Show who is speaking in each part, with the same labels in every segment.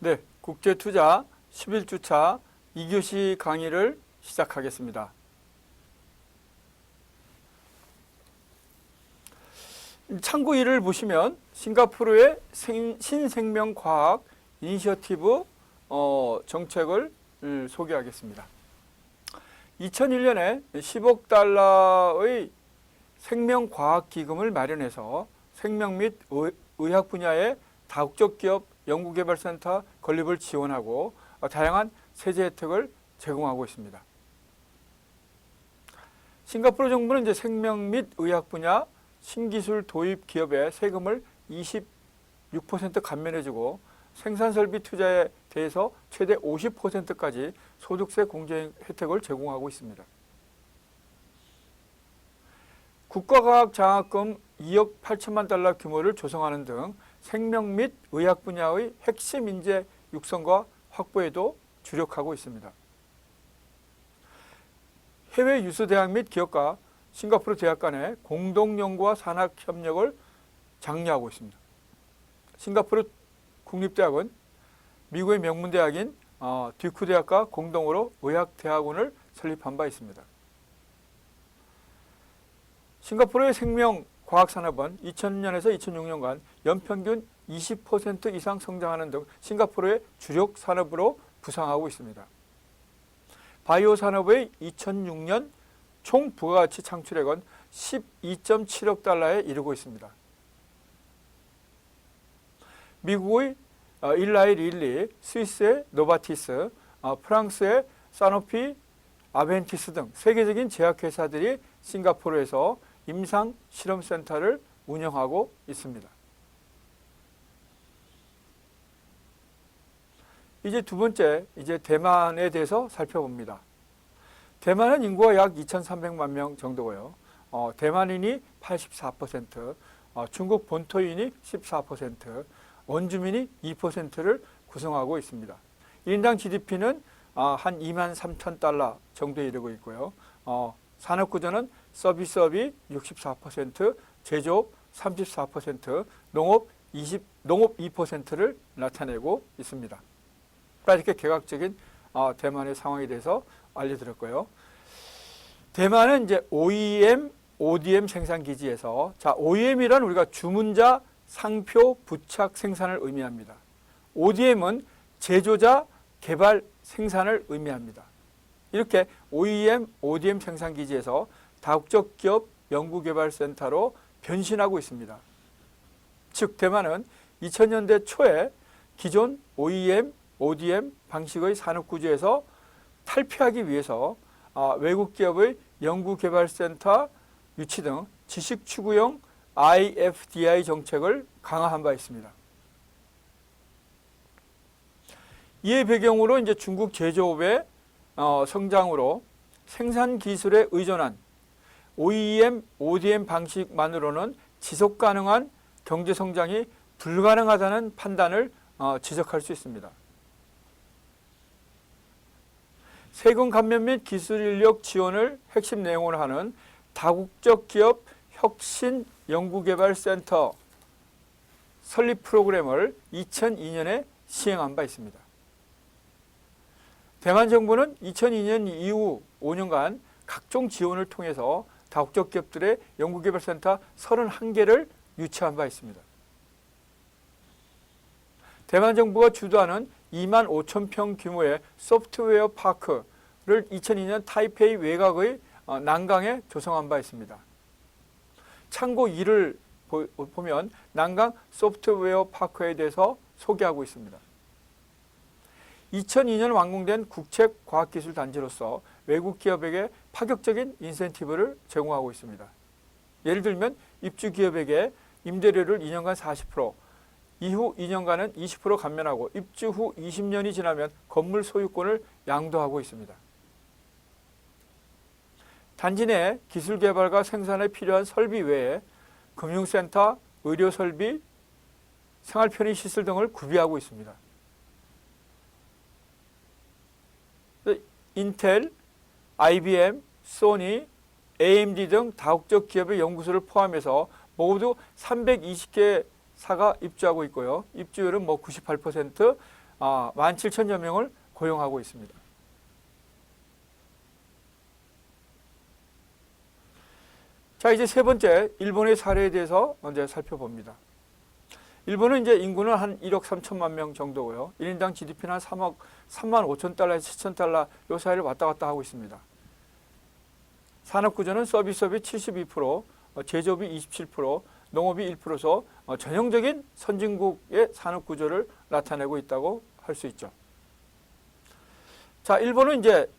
Speaker 1: 네, 국제투자 11주차 2교시 강의를 시작하겠습니다. 참고 1을 보시면 싱가포르의 신생명과학 이니셔티브 정책을 소개하겠습니다. 2001년에 10억 달러의 생명과학기금을 마련해서 생명 및 의학 분야의 다국적 기업 연구개발센터 건립을 지원하고 다양한 세제 혜택을 제공하고 있습니다. 싱가포르 정부는 이제 생명 및 의학 분야 신기술 도입 기업의 세금을 26% 감면해주고 생산설비 투자에 대해서 최대 50%까지 소득세 공제 혜택을 제공하고 있습니다. 국가과학 장학금 2억 8천만 달러 규모를 조성하는 등 생명 및 의학 분야의 핵심 인재 육성과 확보에도 주력하고 있습니다. 해외 유수 대학 및 기업과 싱가포르 대학 간의 공동 연구와 산학 협력을 장려하고 있습니다. 싱가포르 국립대학은 미국의 명문 대학인 듀크 대학과 공동으로 의학대학원을 설립한 바 있습니다. 싱가포르의 생명과학산업은 2000년에서 2006년간 연평균 20% 이상 성장하는 등 싱가포르의 주력 산업으로 부상하고 있습니다. 바이오 산업의 2006년 총 부가가치 창출액은 12.7억 달러에 이르고 있습니다. 미국의 일라이 릴리, 스위스의 노바티스, 프랑스의 사노피, 아벤티스 등 세계적인 제약회사들이 싱가포르에서 임상실험센터를 운영하고 있습니다. 이제 두 번째, 대만에 대해서 살펴봅니다. 대만은 인구가 약 2,300만 명 정도고요. 대만인이 84%, 중국 본토인이 14%, 원주민이 2%를 구성하고 있습니다. 1인당 GDP는 한 2만 3천 달러 정도에 이르고 있고요. 산업구조는 서비스업이 64%, 제조업 34%, 농업 2%를 나타내고 있습니다. 이렇게 개각적인 대만의 상황에 대해서 알려드렸고요. 대만은 이제 OEM, ODM 생산 기지에서 OEM이란 우리가 주문자 상표 부착 생산을 의미합니다. ODM은 제조자 개발 생산을 의미합니다. 이렇게 OEM, ODM 생산 기지에서 다국적 기업 연구개발센터로 변신하고 있습니다. 즉 대만은 2000년대 초에 기존 OEM, ODM 방식의 산업구조에서 탈피하기 위해서 외국 기업의 연구개발센터 유치 등 지식추구형 IFDI 정책을 강화한 바 있습니다. 이에 배경으로 이제 중국 제조업의 성장으로 생산 기술에 의존한 OEM, ODM 방식만으로는 지속 가능한 경제 성장이 불가능하다는 판단을 지적할 수 있습니다. 세금 감면 및 기술 인력 지원을 핵심 내용으로 하는 다국적 기업 혁신 연구개발센터 설립 프로그램을 2002년에 시행한 바 있습니다. 대만 정부는 2002년 이후 5년간 각종 지원을 통해서 다국적 기업들의 연구개발센터 31개를 유치한 바 있습니다. 대만 정부가 주도하는 2만 5천 평 규모의 소프트웨어 파크를 2002년 타이페이 외곽의 난강에 조성한 바 있습니다. 참고 2를 보면 난강 소프트웨어 파크에 대해서 소개하고 있습니다. 2002년 완공된 국책과학기술단지로서 외국 기업에게 파격적인 인센티브를 제공하고 있습니다. 예를 들면 입주 기업에게 임대료를 2년간 40%, 이후 2년간은 20% 감면하고 입주 후 20년이 지나면 건물 소유권을 양도하고 있습니다. 단지 내 기술 개발과 생산에 필요한 설비 외에 금융센터, 의료설비, 생활편의시설 등을 구비하고 있습니다. 인텔, IBM, 소니, AMD 등 다국적 기업의 연구소를 포함해서 모두 320개 사가 입주하고 있고요. 입주율은 98%, 17,000여 명을 고용하고 있습니다. 자, 이제 세 번째 일본의 사례에 대해서 먼저 살펴봅니다. 일본은 이제 인구는 한 1억 3천만 명 정도고요. 1인당 GDP는 한 3만 5천 달러에서 7천 달러 요 사이를 왔다 갔다 하고 있습니다. 산업구조는 서비스업이 72%, 제조업이 27%, 농업이 1%서 전형적인 선진국의 산업구조를 나타내고 있다고 할 수 있죠. 자, 일본은 이제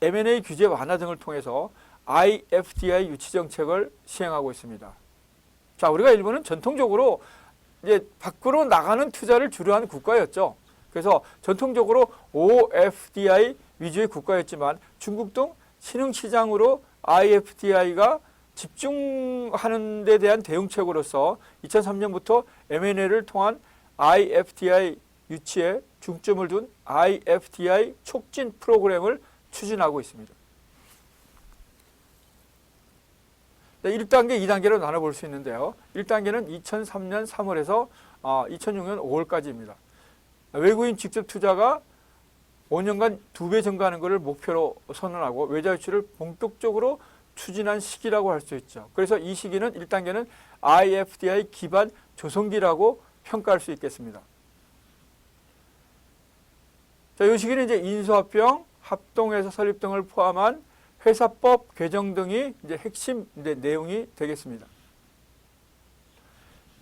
Speaker 1: M&A 규제 완화 등을 통해서 IFDI 유치 정책을 시행하고 있습니다. 자, 우리가 일본은 전통적으로 이제 밖으로 나가는 투자를 주로 한 국가였죠. 그래서 전통적으로 OFDI 위주의 국가였지만 중국 등 신흥시장으로 IFDI가 집중하는 데 대한 대응책으로서 2003년부터 M&A를 통한 IFDI 유치에 중점을 둔 IFDI 촉진 프로그램을 추진하고 있습니다. 1단계, 2단계로 나눠볼 수 있는데요. 1단계는 2003년 3월에서 2006년 5월까지입니다. 외국인 직접 투자가 5년간 2배 증가하는 것을 목표로 선언하고 외자 유치를 본격적으로 추진한 시기라고 할 수 있죠. 그래서 이 시기는 1단계는 IFDI 기반 조성기라고 평가할 수 있겠습니다. 자, 이 시기는 이제 인수합병, 합동회사 설립 등을 포함한 회사법 개정 등이 이제 핵심 내용이 되겠습니다.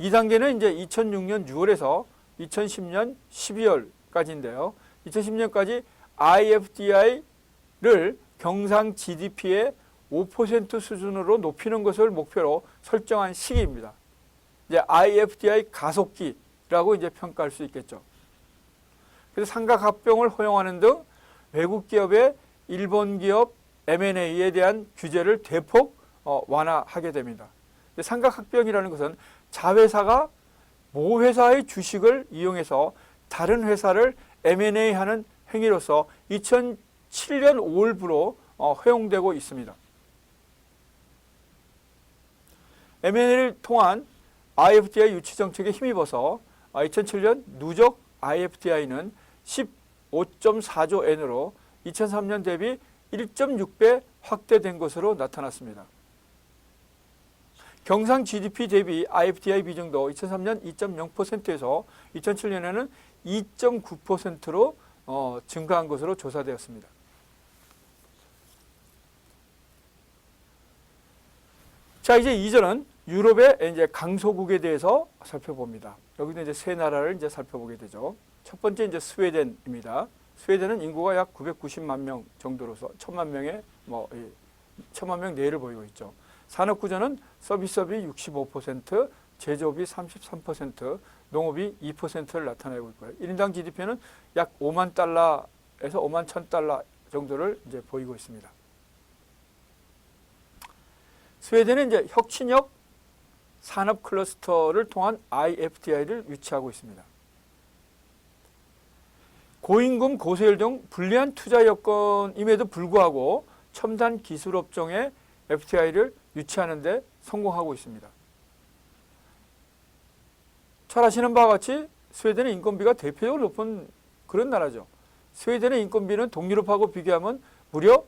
Speaker 1: 2단계는 이제 2006년 6월에서 2010년 12월까지인데요. 2010년까지 IFDI를 경상 GDP의 5% 수준으로 높이는 것을 목표로 설정한 시기입니다. 이제 IFDI 가속기라고 이제 평가할 수 있겠죠. 그래서 삼각합병을 허용하는 등 외국 기업의 일본 기업 M&A에 대한 규제를 대폭 완화하게 됩니다. 삼각합병이라는 것은 자회사가 모 회사의 주식을 이용해서 다른 회사를 M&A하는 행위로서 2007년 5월부로 허용되고 있습니다. M&A를 통한 IFDI 유치 정책에 힘입어서 2007년 누적 IFDI는 15.4조 엔으로 2003년 대비 1.6배 확대된 것으로 나타났습니다. 경상 GDP 대비 IFDI 비중도 2003년 2.0%에서 2007년에는 2.9%로 증가한 것으로 조사되었습니다. 자, 이제 2절은 유럽의 이제 강소국에 대해서 살펴봅니다. 여기는 이제 세 나라를 이제 살펴보게 되죠. 첫 번째 이제 스웨덴입니다. 스웨덴은 인구가 약 990만 명 정도로서 1000만 명의 1000만 명 내외를 보이고 있죠. 산업 구조는 서비스업이 65%, 제조업이 33%, 농업이 2%를 나타내고 있고요. 1인당 GDP는 약 5만 달러에서 5만 1000달러 정도를 이제 보이고 있습니다. 스웨덴은 이제 혁신형 산업 클러스터를 통한 IFDI를 유치하고 있습니다. 고임금, 고세율 등 불리한 투자 여건임에도 불구하고 첨단 기술 업종의 FDI를 유치하는 데 성공하고 있습니다. 잘 아시는 바와 같이 스웨덴의 인건비가 대표적으로 높은 그런 나라죠. 스웨덴의 인건비는 동유럽하고 비교하면 무려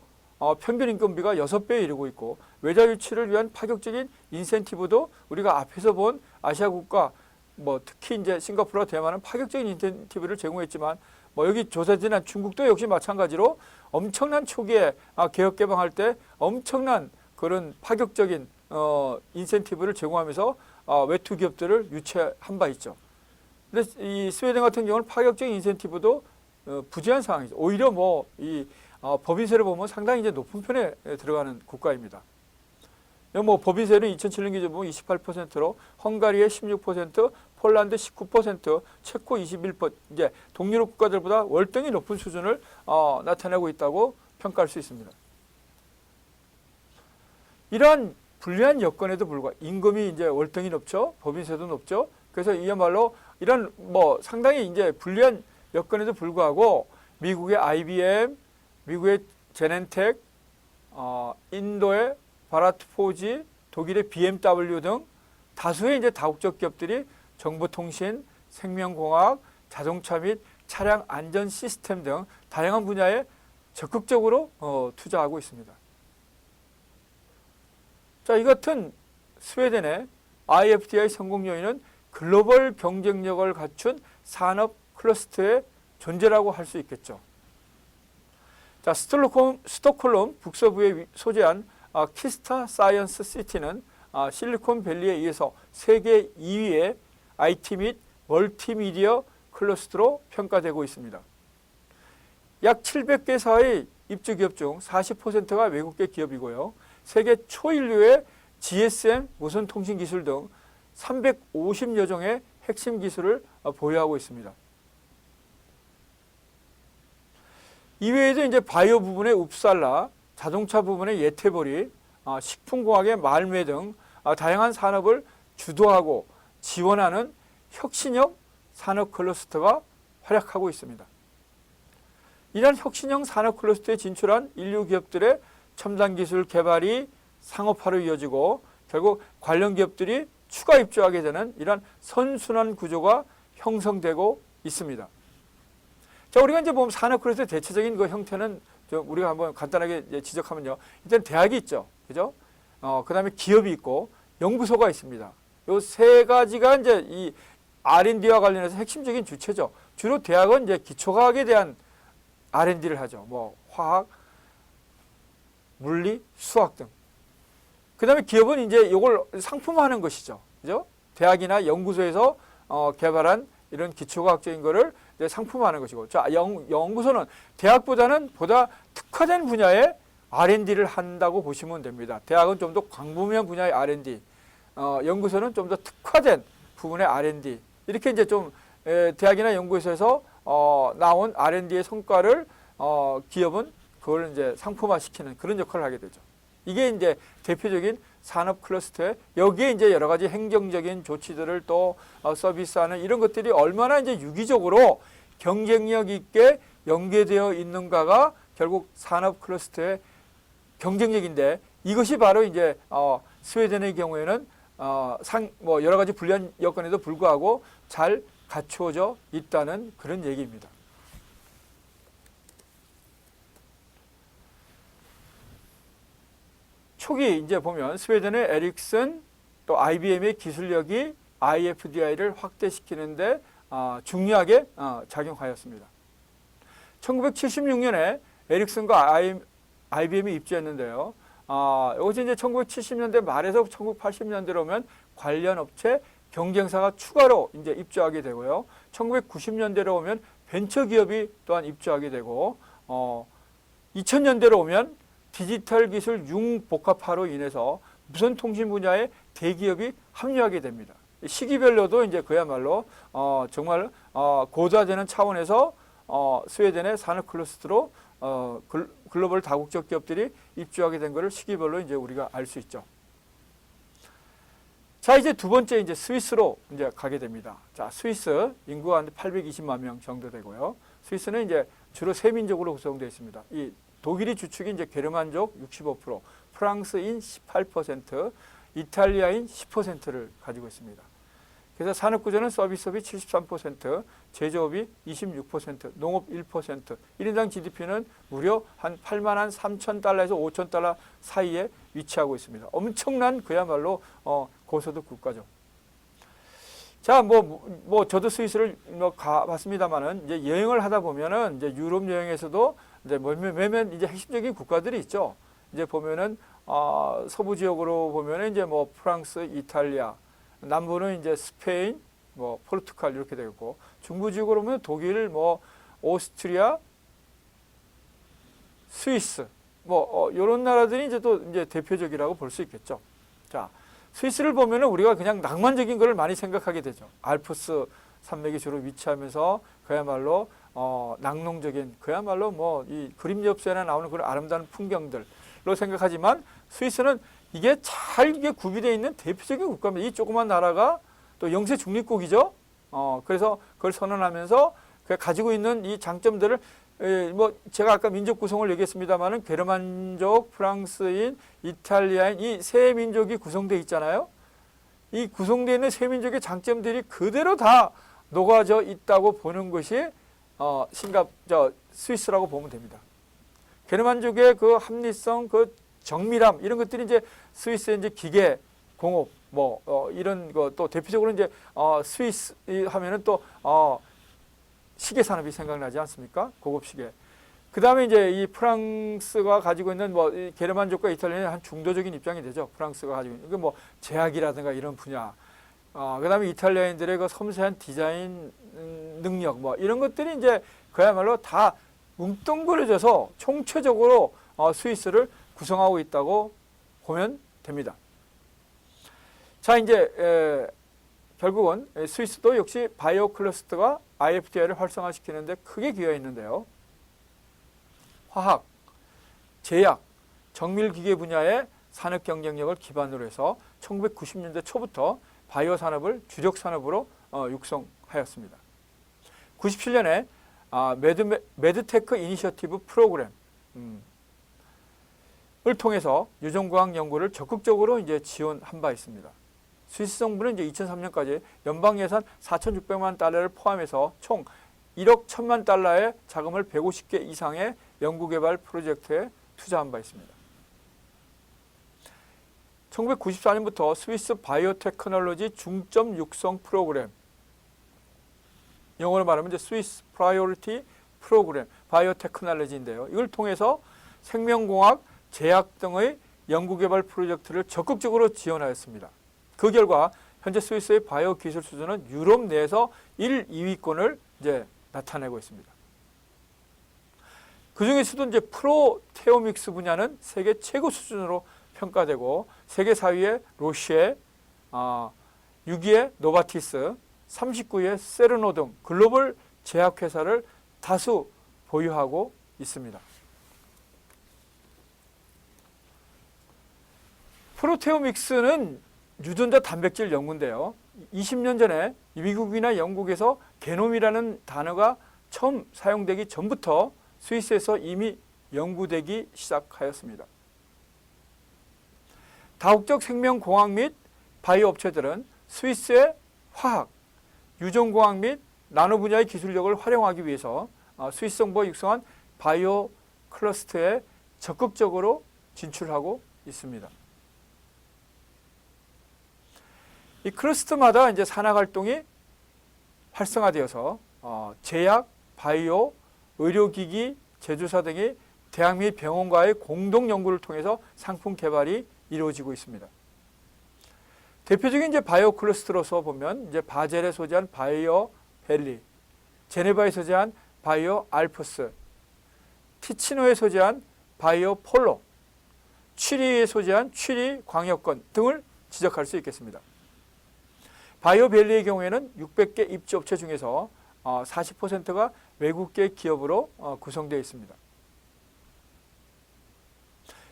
Speaker 1: 평균 인건비가 6배에 이르고 있고 외자 유치를 위한 파격적인 인센티브도 우리가 앞에서 본 아시아 국가 특히 이제 싱가포르와 대만은 파격적인 인센티브를 제공했지만 여기 조사된 중국도 역시 마찬가지로 엄청난 초기에 개혁 개방할 때 엄청난 그런 파격적인 인센티브를 제공하면서 외투 기업들을 유치한 바 있죠. 근데 이 스웨덴 같은 경우는 파격적인 인센티브도 부재한 상황이죠. 오히려 이 법인세를 보면 상당히 이제 높은 편에 들어가는 국가입니다. 법인세는 2007년 기준 보면 28%로 헝가리의 16%, 폴란드 19%, 체코 21%, 이제 동유럽 국가들보다 월등히 높은 수준을 나타내고 있다고 평가할 수 있습니다. 이러한 불리한 여건에도 불구하고 임금이 이제 월등히 높죠. 법인세도 높죠. 그래서 이야말로 이런 상당히 이제 불리한 여건에도 불구하고 미국의 IBM, 미국의 제넨텍, 인도의 바라트포지, 독일의 BMW 등 다수의 이제 다국적 기업들이 정보통신, 생명공학, 자동차 및 차량 안전 시스템 등 다양한 분야에 적극적으로 투자하고 있습니다. 자, 이 같은 스웨덴의 IFDI 성공 요인은 글로벌 경쟁력을 갖춘 산업 클러스터의 존재라고 할 수 있겠죠. 자, 스톡홀름 북서부에 소재한 키스타 사이언스 시티는 실리콘밸리에 의해서 세계 2위의 IT 및 멀티미디어 클러스터로 평가되고 있습니다. 약 700개사의 입주 기업 중 40%가 외국계 기업이고요. 세계 초인류의 GSM 무선 통신 기술 등 350여 종의 핵심 기술을 보유하고 있습니다. 이외에도 이제 바이오 부분의 웁살라, 자동차 부분의 예테보리, 식품공학의 말메 등 다양한 산업을 주도하고 지원하는 혁신형 산업 클러스터가 활약하고 있습니다. 이러한 혁신형 산업 클러스터에 진출한 인류 기업들의 첨단 기술 개발이 상업화로 이어지고 결국 관련 기업들이 추가 입주하게 되는 이러한 선순환 구조가 형성되고 있습니다. 자, 우리가 이제 보면 산업 클러스터의 대체적인 그 형태는 우리가 한번 간단하게 지적하면요. 일단 대학이 있죠. 그죠? 그 다음에 기업이 있고 연구소가 있습니다. 요 세 가지가 이제 이 R&D와 관련해서 핵심적인 주체죠. 주로 대학은 이제 기초과학에 대한 R&D를 하죠. 뭐 화학, 물리, 수학 등. 그 다음에 기업은 이제 이걸 상품화하는 것이죠. 그죠? 대학이나 연구소에서 개발한 이런 기초과학적인 거를 이제 상품화하는 것이고. 자, 연구소는 대학보다는 보다 특화된 분야의 R&D를 한다고 보시면 됩니다. 대학은 좀 더 광범위한 분야의 R&D, 연구소는 좀 더 특화된 부분의 R&D. 이렇게 이제 좀 대학이나 연구소에서 나온 R&D의 성과를 기업은 그걸 이제 상품화시키는 그런 역할을 하게 되죠. 이게 이제 대표적인 산업 클러스터에 여기에 이제 여러 가지 행정적인 조치들을 또 서비스하는 이런 것들이 얼마나 이제 유기적으로 경쟁력 있게 연계되어 있는가가 결국 산업 클러스터의 경쟁력인데 이것이 바로 이제 스웨덴의 경우에는 뭐 여러 가지 불리한 여건에도 불구하고 잘 갖추어져 있다는 그런 얘기입니다. 초기 이제 보면 스웨덴의 에릭슨 또 IBM의 기술력이 IFDI를 확대시키는데 중요하게 작용하였습니다. 1976년에 에릭슨과 IBM이 입주했는데요. 이것이 이제 1970년대 말에서 1980년대로 오면 관련 업체 경쟁사가 추가로 이제 입주하게 되고요. 1990년대로 오면 벤처 기업이 또한 입주하게 되고 2000년대로 오면 디지털 기술 융복합화로 인해서 무선 통신 분야의 대기업이 합류하게 됩니다. 시기별로도 이제 그야말로 정말 고도화되는 차원에서 스웨덴의 산업 클러스터로 글로벌 다국적 기업들이 입주하게 된 것을 시기별로 이제 우리가 알 수 있죠. 자, 이제 두 번째 이제 스위스로 이제 가게 됩니다. 자, 스위스 인구가 한 820만 명 정도 되고요. 스위스는 이제 주로 세민족으로 구성되어 있습니다. 이 독일이 주축인 이제 게르만족 65%, 프랑스인 18%, 이탈리아인 10%를 가지고 있습니다. 그래서 산업구조는 서비스업이 73%, 제조업이 26%, 농업 1%, 1인당 GDP는 무려 한 8만 3천 달러에서 5천 달러 사이에 위치하고 있습니다. 엄청난 그야말로 고소득 국가죠. 자, 저도 스위스를 가봤습니다만은 이제 여행을 하다 보면은 이제 유럽 여행에서도 이제 몇몇 이제 핵심적인 국가들이 있죠. 이제 보면은 서부 지역으로 보면은 이제 뭐 프랑스, 이탈리아, 남부는 이제 스페인, 뭐 포르투갈 이렇게 되겠고 중부 지역으로 보면 독일, 뭐 오스트리아, 스위스, 뭐 이런 나라들이 이제 또 이제 대표적이라고 볼 수 있겠죠. 자, 스위스를 보면은 우리가 그냥 낭만적인 것을 많이 생각하게 되죠. 알프스 산맥이 주로 위치하면서 그야말로 낙농적인 그야말로 뭐 이 그림 엽서에나 나오는 그런 아름다운 풍경들로 생각하지만 스위스는 이게 잘 이게 구비되어 있는 대표적인 국가입니다. 이 조그만 나라가 또 영세 중립국이죠. 그래서 그걸 선언하면서 가지고 있는 이 장점들을 뭐 제가 아까 민족 구성을 얘기했습니다만은 게르만족, 프랑스인, 이탈리아인 이 세 민족이 구성되어 있잖아요. 이 구성되어 있는 세 민족의 장점들이 그대로 다 녹아져 있다고 보는 것이 스위스라고 보면 됩니다. 게르만족의 그 합리성, 그 정밀함 이런 것들이 이제 스위스의 이제 기계 공업 이런 거 또 대표적으로 이제 스위스 하면은 또 시계 산업이 생각나지 않습니까? 고급 시계. 그 다음에 이제 이 프랑스가 가지고 있는 이 게르만족과 이탈리아의 한 중도적인 입장이 되죠. 프랑스가 가지고 있는 그 제약이라든가 이런 분야. 그 다음에 이탈리아인들의 그 섬세한 디자인 능력 이런 것들이 이제 그야말로 다 뭉뚱그려져서 총체적으로 스위스를 구성하고 있다고 보면 됩니다. 자, 이제 결국은 스위스도 역시 바이오 클러스터가 IFDI를 활성화시키는 데 크게 기여했는데요. 화학, 제약, 정밀기계 분야의 산업 경쟁력을 기반으로 해서 1990년대 초부터 바이오 산업을 주력 산업으로 육성하였습니다. 97년에 매드테크 이니셔티브 프로그램을 통해서 유전과학 연구를 적극적으로 이제 지원한 바 있습니다. 스위스 정부는 이제 2003년까지 연방 예산 4,600만 달러를 포함해서 총 1억 1,000만 달러의 자금을 150개 이상의 연구개발 프로젝트에 투자한 바 있습니다. 1994년부터 스위스 바이오테크놀로지 중점 육성 프로그램, 영어로 말하면 이제 스위스 프라이오리티 프로그램, 바이오테크놀로지인데요. 이걸 통해서 생명공학, 제약 등의 연구개발 프로젝트를 적극적으로 지원하였습니다. 그 결과 현재 스위스의 바이오 기술 수준은 유럽 내에서 1, 2위권을 이제 나타내고 있습니다. 그 중에서도 이제 프로테오믹스 분야는 세계 최고 수준으로 평가되고 세계 4위의 로시에, 6위의 노바티스, 39위의 세르노 등 글로벌 제약회사를 다수 보유하고 있습니다. 프로테오믹스는 유전자 단백질 연구인데요. 20년 전에 미국이나 영국에서 게놈이라는 단어가 처음 사용되기 전부터 스위스에서 이미 연구되기 시작하였습니다. 다국적 생명공학 및 바이오 업체들은 스위스의 화학, 유전공학 및 나노 분야의 기술력을 활용하기 위해서 스위스 정부가 육성한 바이오 클러스터에 적극적으로 진출하고 있습니다. 이 클러스터마다 이제 산학 활동이 활성화되어서 제약, 바이오, 의료기기, 제조사 등이 대학 및 병원과의 공동 연구를 통해서 상품 개발이 이루어지고 있습니다. 대표적인 이제 바이오 클러스터로서 보면 이제 바젤에 소재한 바이오 벨리, 제네바에 소재한 바이오 알프스, 티치노에 소재한 바이오 폴로, 취리에 소재한 취리 광역권 등을 지적할 수 있겠습니다. 바이오 벨리의 경우에는 600개 입주업체 중에서 40%가 외국계 기업으로 구성되어 있습니다.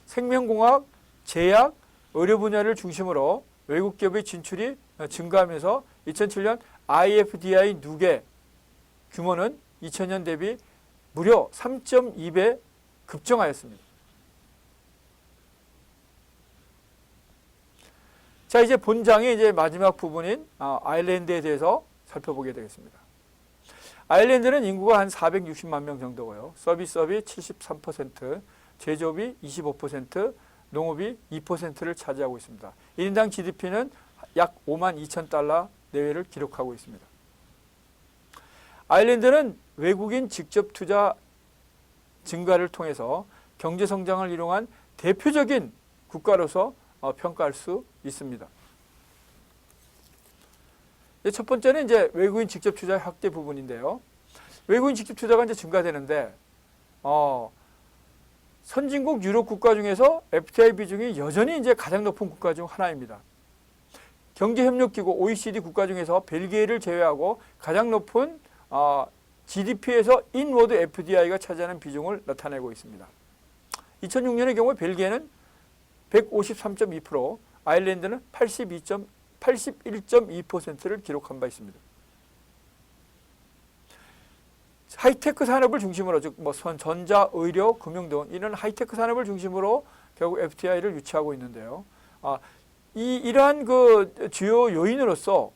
Speaker 1: 생명공학, 제약, 의료 분야를 중심으로 외국 기업의 진출이 증가하면서 2007년 IFDI 누계 규모는 2000년 대비 무려 3.2배 급증하였습니다. 자, 이제 본장의 이제 마지막 부분인 아일랜드에 대해서 살펴보게 되겠습니다. 아일랜드는 인구가 한 460만 명 정도고요. 서비스업이 73%, 제조업이 25%, 농업이 2%를 차지하고 있습니다. 1인당 GDP는 약 5만 2천 달러 내외를 기록하고 있습니다. 아일랜드는 외국인 직접 투자 증가를 통해서 경제 성장을 이루한 대표적인 국가로서 평가할 수 있습니다. 첫 번째는 이제 외국인 직접 투자 확대 부분인데요. 외국인 직접 투자가 이제 증가되는데 선진국 유럽 국가 중에서 FDI 비중이 여전히 이제 가장 높은 국가 중 하나입니다. 경제협력기구 OECD 국가 중에서 벨기에를 제외하고 가장 높은 GDP에서 인워드 FDI가 차지하는 비중을 나타내고 있습니다. 2006년의 경우 벨기에는 153.2%, 아일랜드는 81.2%를 기록한 바 있습니다. 하이테크 산업을 중심으로 즉 전자, 의료, 금융 등 이런 하이테크 산업을 중심으로 결국 FDI를 유치하고 있는데요. 이러한 그 주요 요인으로서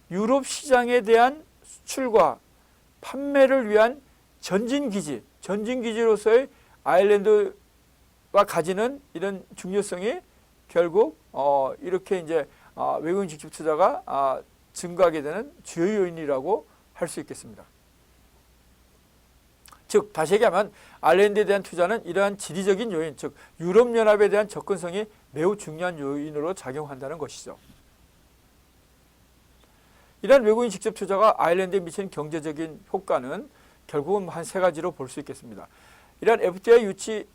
Speaker 1: 유럽 시장에 대한 수출과 판매를 위한 전진기지로서의 아일랜드가 가지는 이런 중요성이 결국 이렇게 이제 외국인 직접 투자가 증가하게 되는 주요 요인이라고 할 수 있겠습니다. 즉 다시 얘기하면 아일랜드에 대한 투자는 이러한 지리적인 요인, 즉 유럽연합에 대한 접근성이 매우 중요한 요인으로 작용한다는 것이죠. 이러한 외국인 직접 투자가 아일랜드에 미치는 경제적인 효과는 결국은 한 세 가지로 볼 수 있겠습니다. 이러한 FTI 유치로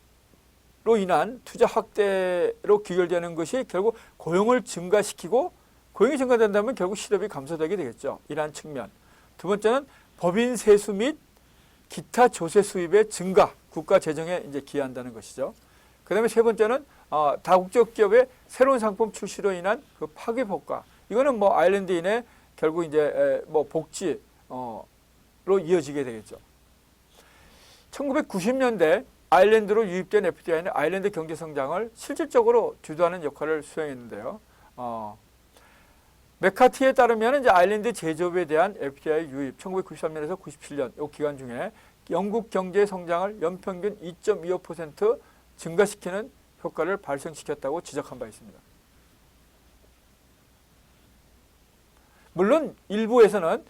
Speaker 1: 인한 투자 확대로 귀결되는 것이 결국 고용을 증가시키고, 고용이 증가된다면 결국 실업이 감소되게 되겠죠. 이러한 측면. 두 번째는 법인 세수 및 기타 조세 수입의 증가, 국가 재정에 이제 기여한다는 것이죠. 그다음에 세 번째는 다국적 기업의 새로운 상품 출시로 인한 그 파급 효과. 이거는 뭐 아일랜드인의 결국 이제 뭐 복지로 이어지게 되겠죠. 1990년대 아일랜드로 유입된 FDI는 아일랜드 경제 성장을 실질적으로 주도하는 역할을 수행했는데요. 메카티에 따르면 이제 아일랜드 제조업에 대한 FDI 유입 1993년에서 97년 이 기간 중에 영국 경제 성장을 연평균 2.25% 증가시키는 효과를 발생시켰다고 지적한 바 있습니다. 물론 일부에서는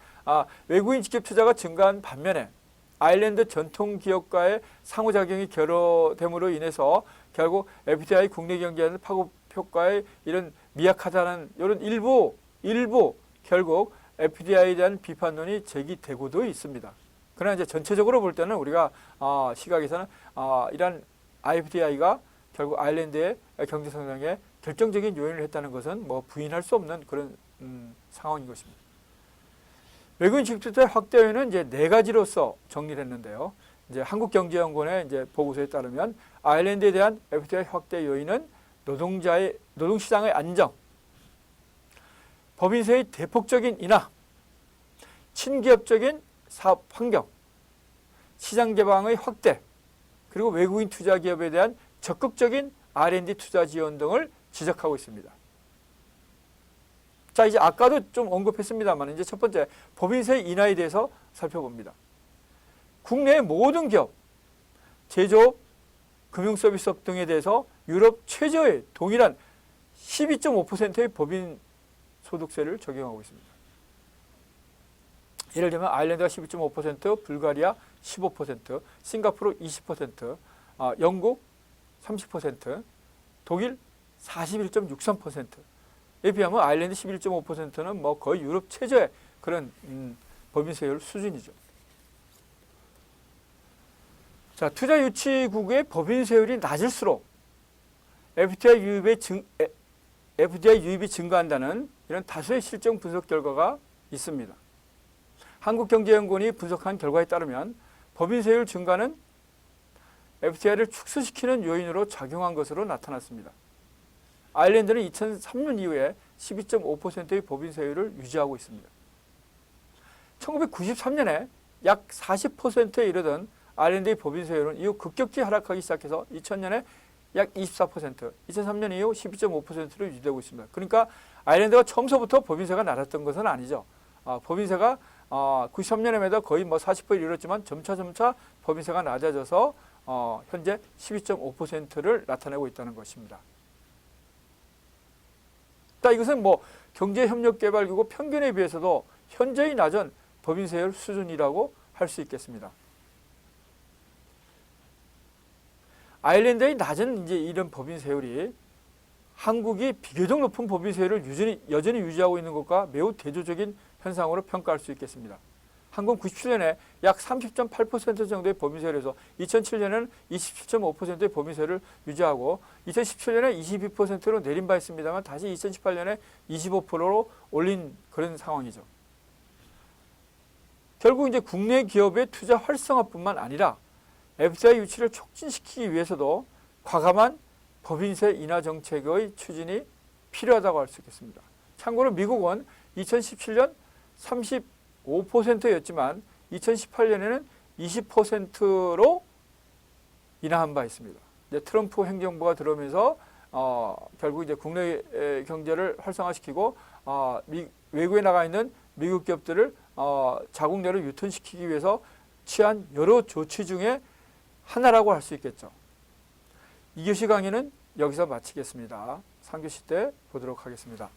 Speaker 1: 외국인 직접 투자가 증가한 반면에 아일랜드 전통 기업과의 상호작용이 결여됨으로 인해서 결국 FDI 국내 경제에는 파급 효과의 이런 미약하다는 이런 일부 결국 FDI에 대한 비판론이 제기되고도 있습니다. 그러나 이제 전체적으로 볼 때는 우리가 시각에서는 이러한 FDI가 결국 아일랜드의 경제 성장에 결정적인 요인을 했다는 것은 뭐 부인할 수 없는 그런 상황인 것입니다. 외국인 직접투자 확대 요인은 이제 네 가지로서 정리를 했는데요. 이제 한국경제연구원의 이제 보고서에 따르면 아일랜드에 대한 FDI 확대 요인은 노동시장의 안정, 법인세의 대폭적인 인하, 친기업적인 사업 환경, 시장 개방의 확대, 그리고 외국인 투자 기업에 대한 적극적인 R&D 투자 지원 등을 지적하고 있습니다. 자, 이제 아까도 좀 언급했습니다만 이제 첫 번째 법인세 인하에 대해서 살펴봅니다. 국내의 모든 기업, 제조업, 금융서비스업 등에 대해서 유럽 최저의 동일한 12.5%의 법인 소득세를 적용하고 있습니다. 예를 들면 아일랜드가 12.5%, 불가리아 15%, 싱가포르 20%, 영국 30%, 독일 41.63%에 비하면 아일랜드 11.5%는 뭐 거의 유럽 최저의 그런 법인세율 수준이죠. 자, 투자 유치국의 법인세율이 낮을수록 FDI 유입이 증가한다는 이런 다수의 실정 분석 결과가 있습니다. 한국경제연구원이 분석한 결과에 따르면 법인세율 증가는 FDI를 축소시키는 요인으로 작용한 것으로 나타났습니다. 아일랜드는 2003년 이후에 12.5%의 법인세율을 유지하고 있습니다. 1993년에 약 40%에 이르던 아일랜드의 법인세율은 이후 급격히 하락하기 시작해서 2000년에 약 24%, 2003년 이후 12.5%로 유지되고 있습니다. 그러니까 아일랜드가 처음서부터 법인세가 낮았던 것은 아니죠. 법인세가 93년에마다 거의 뭐 40%를 이뤘지만 점차 법인세가 낮아져서 현재 12.5%를 나타내고 있다는 것입니다. 이것은 뭐 경제협력개발기구 평균에 비해서도 현저히 낮은 법인세율 수준이라고 할 수 있겠습니다. 아일랜드의 낮은 이제 이런 법인세율이 한국이 비교적 높은 법인세율을 여전히 유지하고 있는 것과 매우 대조적인 현상으로 평가할 수 있겠습니다. 한국은 97년에 약 30.8% 정도의 법인세율에서 2007년에는 27.5%의 법인세율을 유지하고 2017년에 22%로 내린 바 있습니다만 다시 2018년에 25%로 올린 그런 상황이죠. 결국 이제 국내 기업의 투자 활성화뿐만 아니라 FDI 유치를 촉진시키기 위해서도 과감한 법인세 인하 정책의 추진이 필요하다고 할 수 있겠습니다. 참고로 미국은 2017년 35%였지만 2018년에는 20%로 인하한 바 있습니다. 이제 트럼프 행정부가 들어오면서 결국 이제 국내 경제를 활성화시키고 외국에 나가 있는 미국 기업들을 자국 내로 유턴시키기 위해서 취한 여러 조치 중에 하나라고 할 수 있겠죠. 2교시 강의는 여기서 마치겠습니다. 3교시 때 보도록 하겠습니다.